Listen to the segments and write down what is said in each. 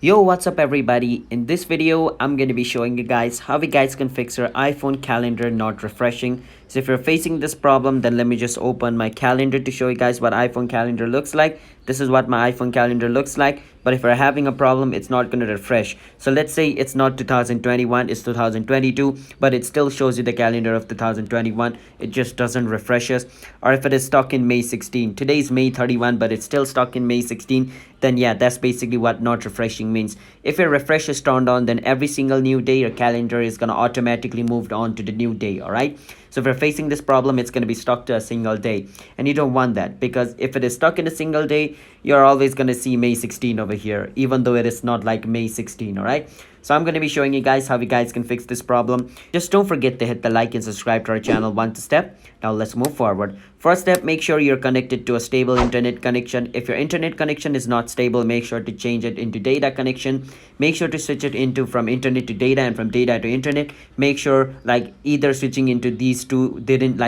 Yo, what's up everybody? In this video, I'm going to be showing you guys how you guys can fix your iPhone calendar not refreshing. So if you're facing this problem, then let me just open my calendar to show you guys what iPhone calendar looks like. This is what my iPhone calendar looks like. But if you're having a problem, it's not going to refresh. So let's say it's not 2021, it's 2022, but it still shows you the calendar of 2021. It just doesn't refresh us. Or if it is stuck in May 16, today's May 31, but it's still stuck in May 16, then yeah, that's basically what not refreshing means. If your refresh is turned on, then every single new day your calendar is going to automatically move on to the new day. All right, so if you're facing this problem, it's going to be stuck to a single day, and you don't want that, because if it is stuck in a single day, you're always going to see May 16 over here, even though it is not like May 16. All right, so I'm going to be showing you guys how you guys can fix this problem. Just don't forget to hit the like and subscribe to our channel. One step. Now let's move forward. First step, make sure you're connected to a stable internet connection. If your internet connection is not stable, make sure to change it into data connection. Make sure to switch it into from internet to data and from data to internet. Make sure like either switching into these two didn't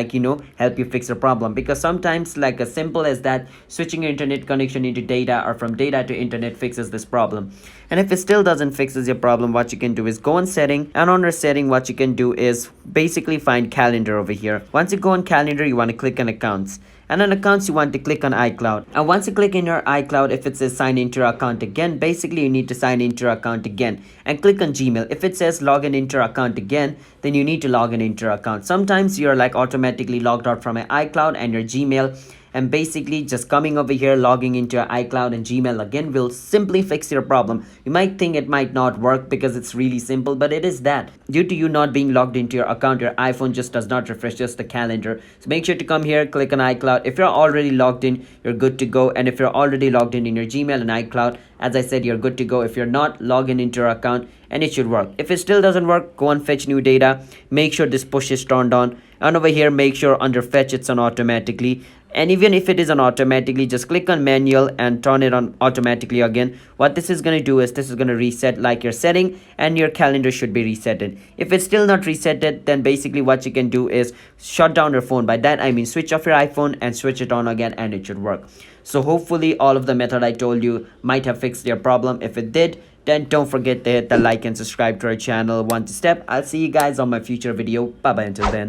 help you fix the problem, because sometimes like as simple as that, switching your internet connection into data or from data to internet fixes this problem. And if it still doesn't fixes your problem, what you can do is go on setting, and under setting what you can do is basically find calendar over here. Once you go on calendar, you want to click on accounts, and on accounts you want to click on iCloud. And once you click in your iCloud, if it says sign into your account again, basically you need to sign into your account again, and click on Gmail. If it says login into your account again, then you need to log in into your account. Sometimes you're like automatically logged out from your iCloud and your Gmail, and basically just coming over here, logging into your iCloud and Gmail again will simply fix your problem. You might think it might not work because it's really simple, but it is that. Due to you not being logged into your account, your iPhone just does not refresh just the calendar. So make sure to come here, click on iCloud. If you're already logged in, you're good to go. And if you're already logged in your Gmail and iCloud, as I said, you're good to go. If you're not, log in into your account and it should work. If it still doesn't work, go on fetch new data. Make sure this push is turned on, and over here make sure under fetch it's on automatically. And even if it is on automatically, just click on manual and turn it on automatically again. What this is going to do is this is going to reset like your setting, and your calendar should be resetted. If it's still not resetted, then basically what you can do is shut down your phone. By that I mean switch off your iPhone and switch it on again, and it should work. So hopefully all of the method I told you might have fixed your problem. If it did, then don't forget to hit the like and subscribe to our channel. One step. I'll see you guys on my future video. Bye bye until then.